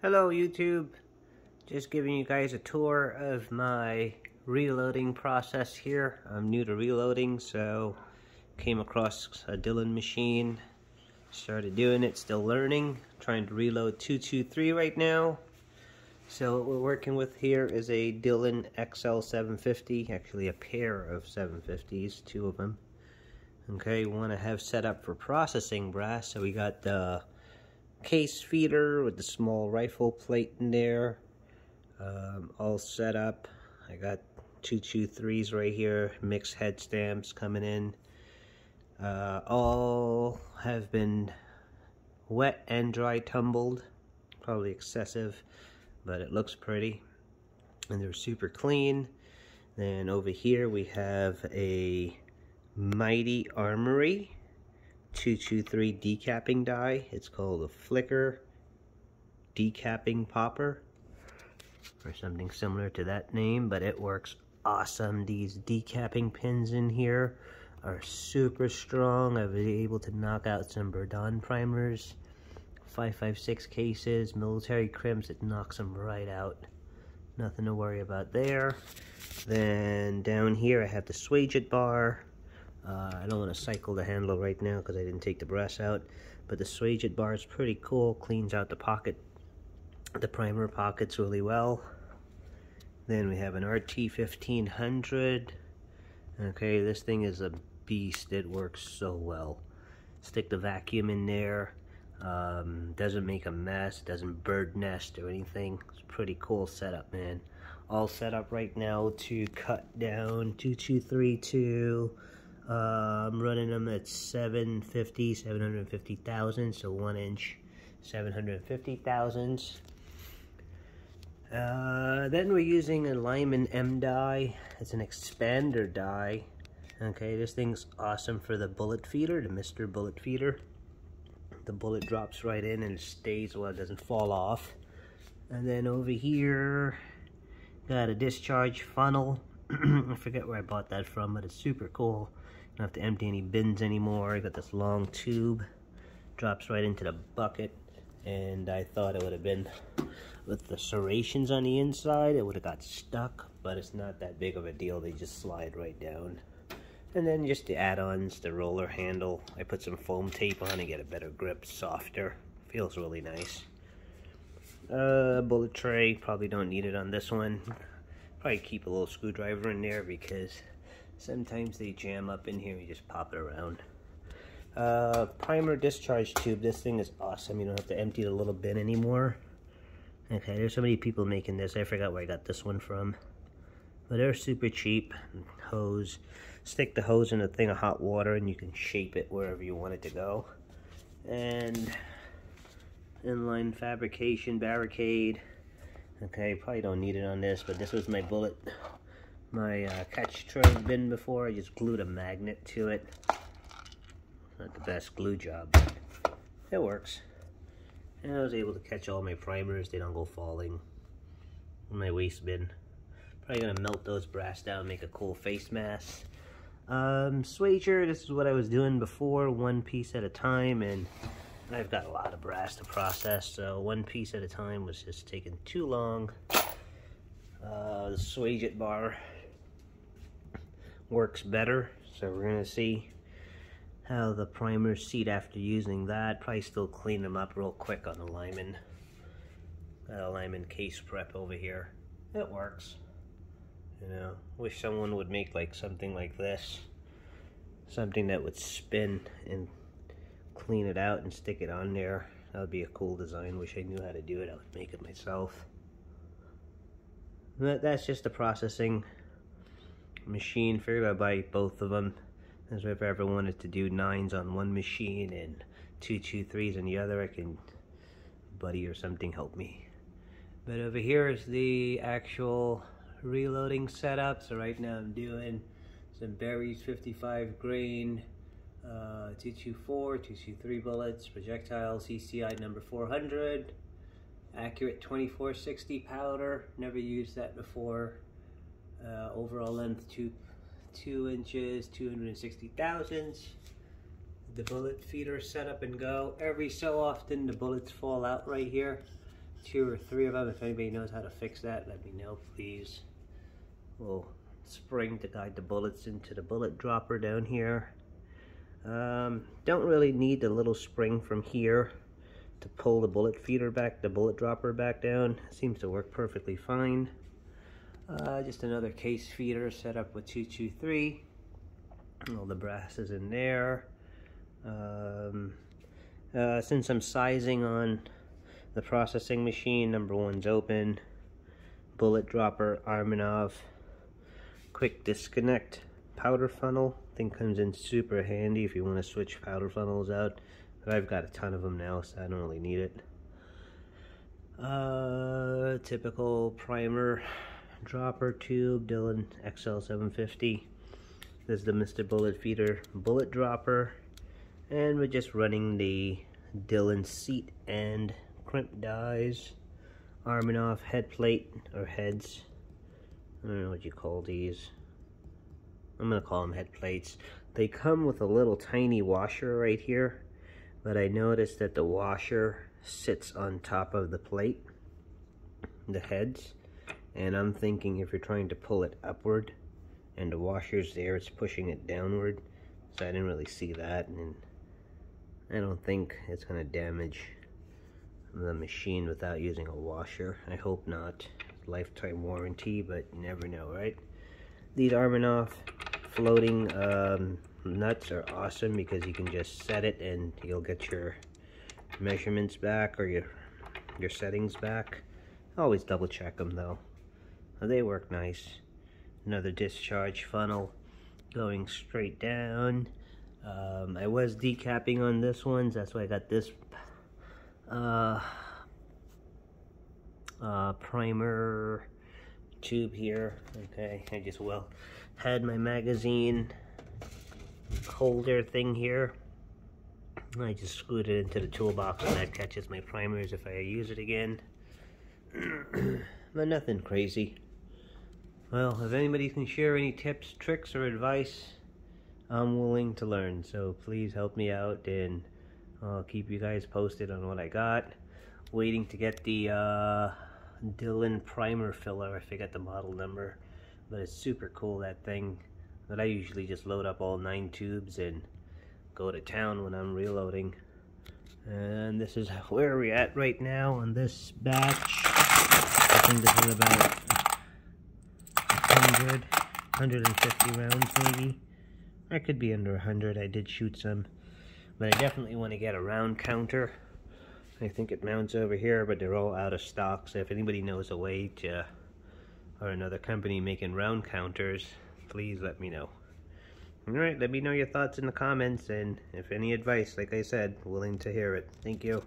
Hello YouTube, just giving you guys a tour of my reloading process here. I'm new to reloading, so came across a Dillon machine, started doing it, still learning, trying to reload 223 right now. So what we're working with here is a Dillon XL 750, actually a pair of 750s, two of them. Okay, we want to have set up for processing brass, so we got the case feeder with the small rifle plate in there, all set up. I got 223s right here, mixed head stamps coming in. All have been wet and dry tumbled, probably excessive, but it looks pretty, and they're super clean. Then over here we have a mighty ARMORY 223 decapping die. It's called a flicker decapping popper or something similar to that name, but it works awesome. These decapping pins in here are super strong. I've been able to knock out some Verdun primers, 5.56 cases, military crimps. It knocks them right out. Nothing to worry about there. Then down here I have the SWAGE bar. I don't want to cycle the handle right now because I didn't take the brass out, but the SWAGE bar is pretty cool. Cleans out the pocket, the primer pockets really well. Then we have an RT 1500. Okay, this thing is a beast. It works so well. Stick the vacuum in there. Doesn't make a mess. Doesn't bird nest or anything. It's a pretty cool setup, man. All set up right now to cut down 2232. I'm running them at 750 thousandths, so 1 inch 750 thousandths. Then we're using a Lyman M die. It's an expander die. Okay, this thing's awesome for the bullet feeder, the Mr. Bullet feeder. The bullet drops right in and it stays well, it doesn't fall off. And then over here, got a discharge funnel. I forget where I bought that from, but it's super cool. Don't have to empty any bins anymore. I got this long tube, drops right into the bucket, and I thought it would have been with the serrations on the inside, it would have got stuck, but it's not that big of a deal. They just slide right down. And then just the add-ons, the roller handle. I put some foam tape on to get a better grip, softer. Feels really nice. Bullet tray, probably don't need it on this one. Probably keep a little screwdriver in there because sometimes they jam up in here. You just pop it around. Primer discharge tube. This thing is awesome. You don't have to empty the little bin anymore. Okay, there's so many people making this. I forgot where I got this one from, but they're super cheap. Hose. Stick the hose in a thing of hot water and you can shape it wherever you want it to go. And inline fabrication barricade. Okay, probably don't need it on this, but this was my bullet, my catch tray bin before. I just glued a magnet to it. Not the best glue job, but it works. And I was able to catch all my primers. They don't go falling in my waste bin. Probably gonna melt those brass down, make a cool face mask. Swager, this is what I was doing before, one piece at a time, and I've got a lot of brass to process, so one piece at a time was just taking too long. The SWAGE bar works better, so we're gonna see how the primers seat after using that. Probably still clean them up real quick on the Lyman. Got a Lyman case prep over here. It works. You know, wish someone would make like something like this, something that would spin and clean it out and stick it on there. That would be a cool design. Wish I knew how to do it. I would make it myself. But that's just a processing machine. Figured I'd buy both of them. As if I ever wanted to do 9s on one machine and 223s on the other, I can, buddy or something, help me. But over here is the actual reloading setup. So right now I'm doing some Berry's 55 grain 224, 223 bullets, projectile CCI number 400, accurate 2460 powder. Never used that before. Overall length 2 inches, 260 thousandths. The bullet feeder set up and go. Every so often the bullets fall out right here. 2 or 3 of them. If anybody knows how to fix that, let me know, please. Little spring to guide the bullets into the bullet dropper down here. Don't really need the little spring from here to pull the bullet feeder back, the bullet dropper back down. It seems to work perfectly fine. Just another case feeder set up with 223. All the brass is in there. Since I'm sizing on the processing machine, number 1's open. Bullet dropper, ARMORY. Quick disconnect powder funnel. Thing comes in super handy if you want to switch powder funnels out. But I've got a ton of them now, so I don't really need it. Typical primer dropper tube, Dillon XL750. This is the Mr. Bullet Feeder bullet dropper, and we're just running the Dillon seat and crimp dies, ARMORY head plate or heads. I don't know what you call these. I'm gonna call them head plates. They come with a little tiny washer right here, but I noticed that the washer sits on top of the plate, the heads, and I'm thinking if you're trying to pull it upward and the washer's there, it's pushing it downward. So I didn't really see that, and I don't think it's gonna damage the machine without using a washer. I hope not. Lifetime warranty, but you never know, right? These ARMORY floating nuts are awesome because you can just set it and you'll get your measurements back or your settings back. Always double check them though. They work nice. Another discharge funnel going straight down. I was decapping on this one, so that's why I got this primer tube here. Okay, I just had my magazine holder thing here. I just screwed it into the toolbox and that catches my primers if I use it again. But nothing crazy. Well, if anybody can share any tips, tricks, or advice, I'm willing to learn. So please help me out, and I'll keep you guys posted on what I got. Waiting to get the Dillon primer filler. I forget the model number, but it's super cool, that thing. But I usually just load up all 9 tubes and go to town when I'm reloading. And this is where we're at right now on this batch. I think this is about 150 rounds maybe. I could be under 100. I did shoot some, but I definitely want to get a round counter. I think it mounts over here, but they're all out of stock. So if anybody knows a way to, or another company making round counters, please let me know. Alright, let me know your thoughts in the comments, and if any advice, like I said, willing to hear it. Thank you.